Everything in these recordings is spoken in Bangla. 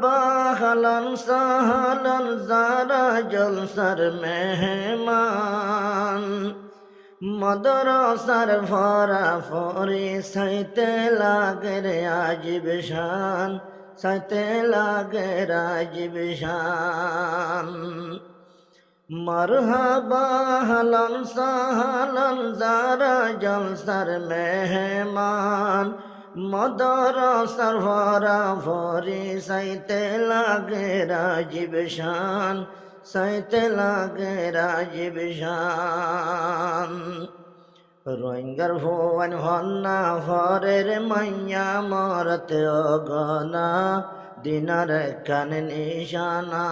মারহাবা হালান সাহালান যারা জলসার মেহমান মদরসার ভরা ফরি সাইতে লাগে রে আজিব শান সাইতে লাগে রাজিব শান মারহাবা হালান সাহালান যারা জলসার মেহমান মদরসার ভরা ভরি সাইতে লাগে রাজিব শান সাইতে লাগে রাজিব শান রোহিঙ্গার ভুবন হন্না ভরের মাইয়া মরতে অগনা দিনার কান নিশানা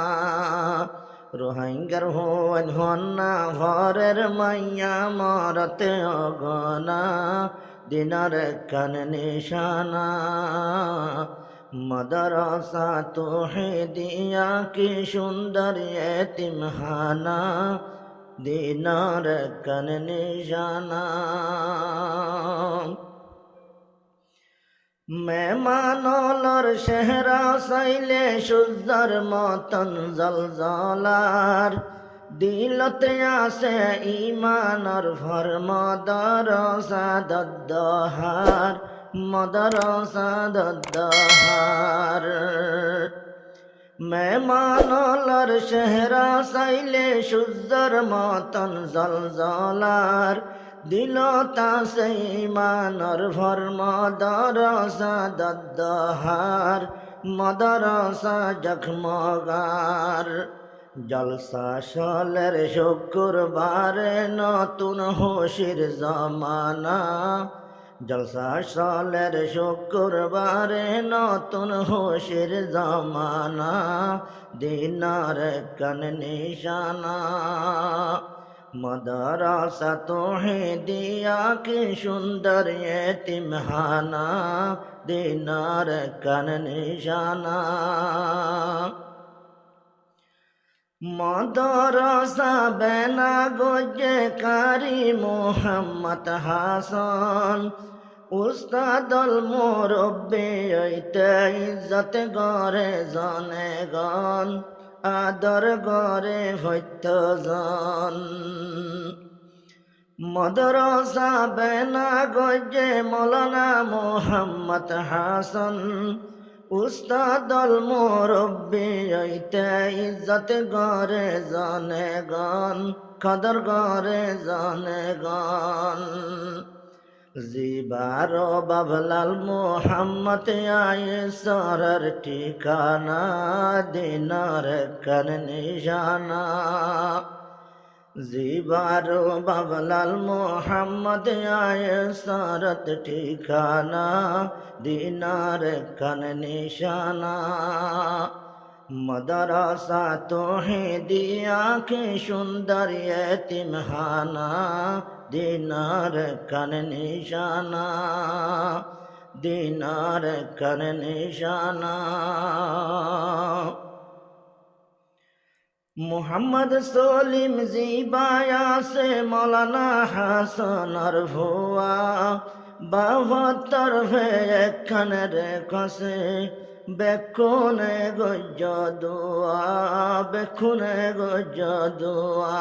রোহিঙ্গার ভুবন হন্না ভরের মাইয়া মরতে অগনা দিনার কান নিশানা মদরসা তোহিদিয়া কি সুন্দর এতিমখানা দিনার কান নিশানা মেহমানলর চেহারা চাইলে সূর্যর মতন জলজলার দিলতে আছে ইমানর ভর মদরসা দদ্দহার মদরসা দদ্দহার মেহমানলর চেহারা চাইলে সূর্যর মতন জলজলার দিলতা সে ইমানর ভর মদরসা দদ্দহার মদরসা জখমগার জলসা সলের শুক্রবারে নতুন খুশির জমানা জলসা সলের শুক্রবারে নতুন খুশির জমানা দিনার কান নিশানা মদরসা তোহিদিয়া কি সুন্দর এতিমখানা দিনার কান নিশানা মদরসা বেনা গোজে কারি মোহাম্মদ হাসান উস্তাদল মুরব্বি হইতে ইজ্জত গরে জনে গন আদর গরে হইত জন মদরসা বেনা গোজে মৌলানা মোহাম্মদ হাসান উস্তাদল মুরব্বি হইতে ইজ্জত গরে জনে গন কদর গরে জনে গন জিবার বাবলাল মোহাম্মদ আয়েশার ঠিকানা দিনার কান নিশানা জিবার বাবলাল মোহাম্মদ আয়েশার ঠিকানা দিনার কান নিশানা মদরসা তোহিদিয়া কি সুন্দর এতিমখানা দিনার কান নিশানা দিনার কান নিশানা মোহাম্মদ সলিম জিবায়া সে মৌলানা হাসানর ভুয়া 72 ভে একখানের কসে বেকুনে গজ্জ দোয়া বেকুনে গজ্জ দোয়া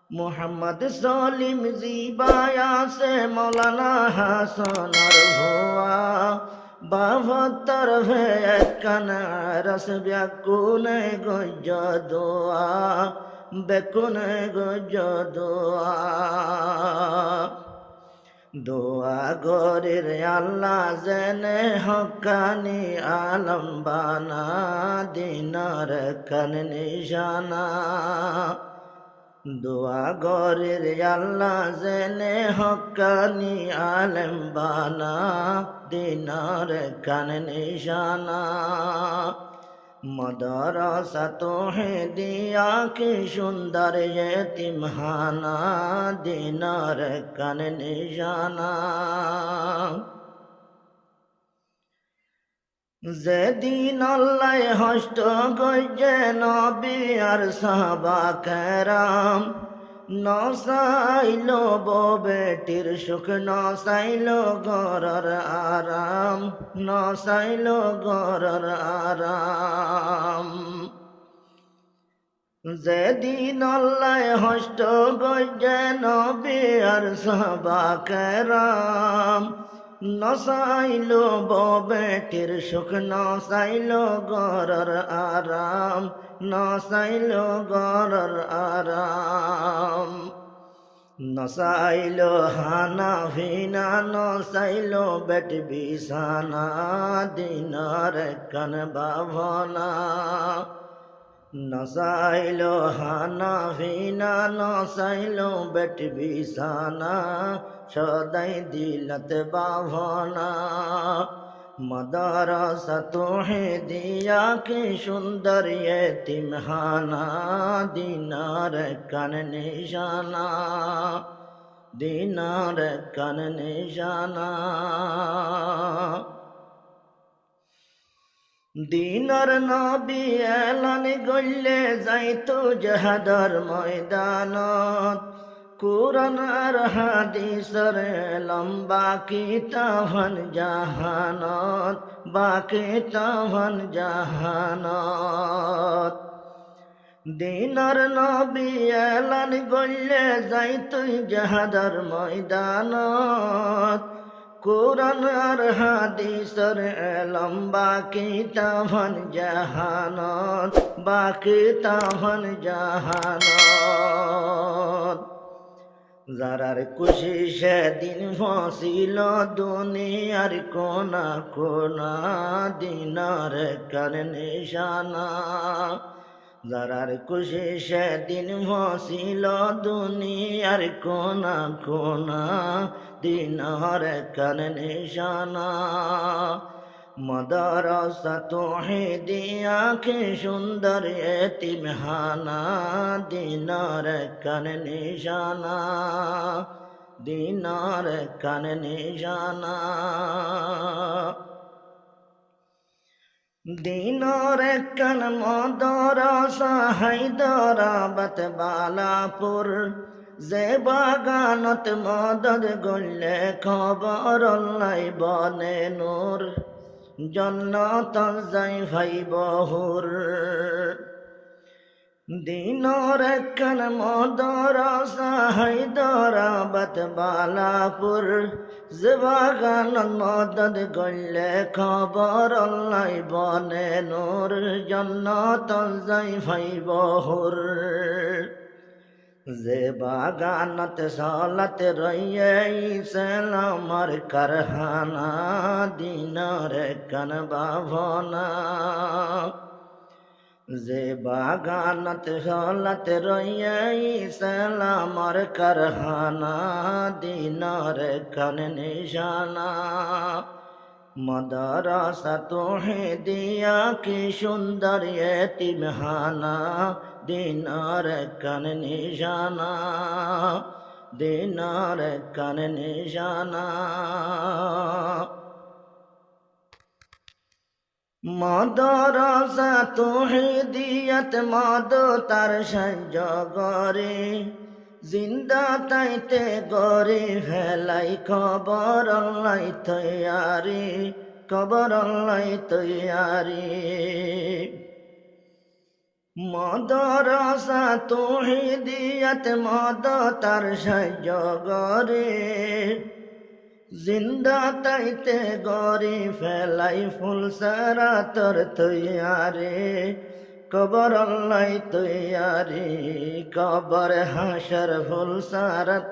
মোহাম্মদ সলিম জিবায়া সে মৌলানা হাসানর ভুয়া 72 ভে একখান রস বেকুনে গজ্জ দোয়া বেকুনে গজ্জ দোয়া দোয়া গরির আল্লাহ জেনে হকানি আলম বানা দিনার কান নিশানা দোয়া গরির আল্লাহ জেনে হকানি আলম বানা দিনার কান নিশানা মদরসা তোহিদিয়া কি সুন্দর এতিমখানা দিনার কান নিশানা যেদিন আল্লাহ হস্ত গজে নবী আর সাহাবা কেরাম নসাইল বেটির সুখ নসাইল গরর আরাম নসাইল গরর আরাম যেদিন আল্লাহ হষ্ট গজে নবী আর সাহাবা কেরাম নসাইল বেটির সুখ নসাইল গরর আরাম নসাইল গরর আরাম নসাইল হানা ভিনা নসাইল বেট বিছানা দিনার কান বাভনা নসাইল হানা ভিনা নসাইল বেট বিছানা সদাই দিলত বাভনা मदरसा तुम्हें दिया कि सुंदर यतीमखाना दीनार कन निशाना दीनार कन निशाना दीनार नबी एलान गल्ले जाइतो जहादर मैदानत कुरान আর হাদিসের লম্বা কিতাবান জাহানত বা কিতাবান জাহানত দিনার নবী এলান গল্লে যাইতুই জাহাদার ময়দানত কুরান আর হাদিসের লম্বা কিতাবান জাহানত বা কিতাবান জাহানত যারার খুশি সেদিন ফসিল দুনিয়ার কোনা কোনা দিনার কার নিশানা যারার খুশি সেদিন ফসিল দুনিয়ার কোনা কোনা দিনার কার নিশানা मदरसा तुम्हें दिया कि सुंदर यतीमखाना दीनार कन निशाना दीनार कन निशाना दीनार कन मदरसा हैदराबाद बालापुर যে বাগানত মদদ গল্লে খবর লাই বনে নূর জন্নত যাই ভাই বহুর দিনর একখান মদরসা হায়দরাবাদ বালাপুর যে বাগানত মদদ গল্লে খবর লাই বনে নূর জন্নত যাই ভাই বহুর যে বাগানত সালাত রইয়ে ইসলামর কারখানা দিনার কান বাভনা যে বাগানত সালাত রইয়ে ইসলামর কারখানা দিনার কান নিশানা मदरसा तुम्हें दिया कि सुंदर यतीमखाना दीनार कन निशाना दीनार कन निशाना मदरसा तुम्हें दियत मदो तार संजगरे जिंदा ताइते गरे फेलाई खबर लाई तैयारी खबर लाई तैयारी मदरसा तुम्हें दियत मद तार सजगरे जिंदा ताइते गरे फेलाई फुल सारा तर तैयारी कबर लाई तैयारी कबर हाशर फुलसारत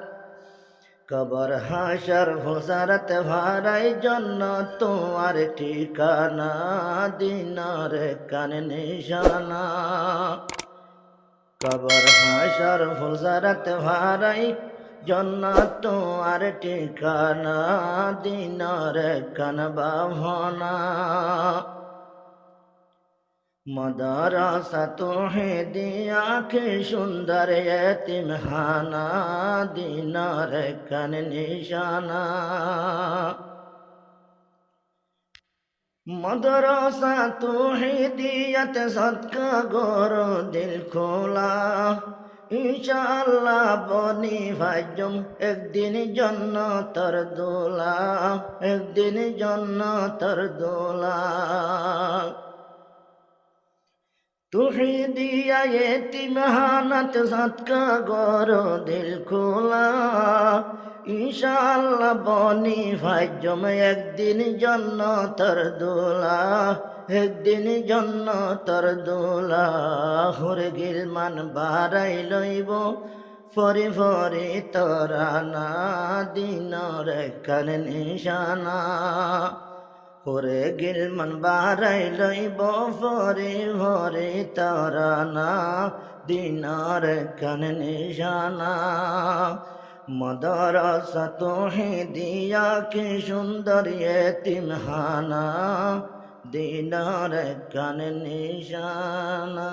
कबर हाशर फुलसारत भाराई जन्नत तुम्हार ठिकाना दिनार कान निशाना कबर हाशर फुलसारत भाराई जन्नत तुम्हार ठिकाना दिनार कान बाभना मदरसा तुम्हें दिया कि सुंदर यतीमखाना दीनार कन निशाना मदरसा तुम्हें दियत सदका गोरो दिल खोला ইনশাআল্লাহ বনি ভাইজম একদিন জন্নতর দোলা, একদিন জন্নতর দোলা। তুহিদিয়া এতিমহানাত সৎকা গরো দিল খোলা, ইনশাআল্লাহ বনি ভাইজম একদিন জন্নতর দোলা, একদিন জন্নতর দোলা। হুরে গিলমান বাড়াই লইব ফরি ফরি তরানা, দিনর একখান নিশানা। হুরে গিলমান বাড়াই লইব ফরি ফরি তরানা, দিনর একখান নিশানা। মাদ্রাসা তৌহিদিয়া কি সুন্দর এতিমখানা, দিনার একখান নিশানা।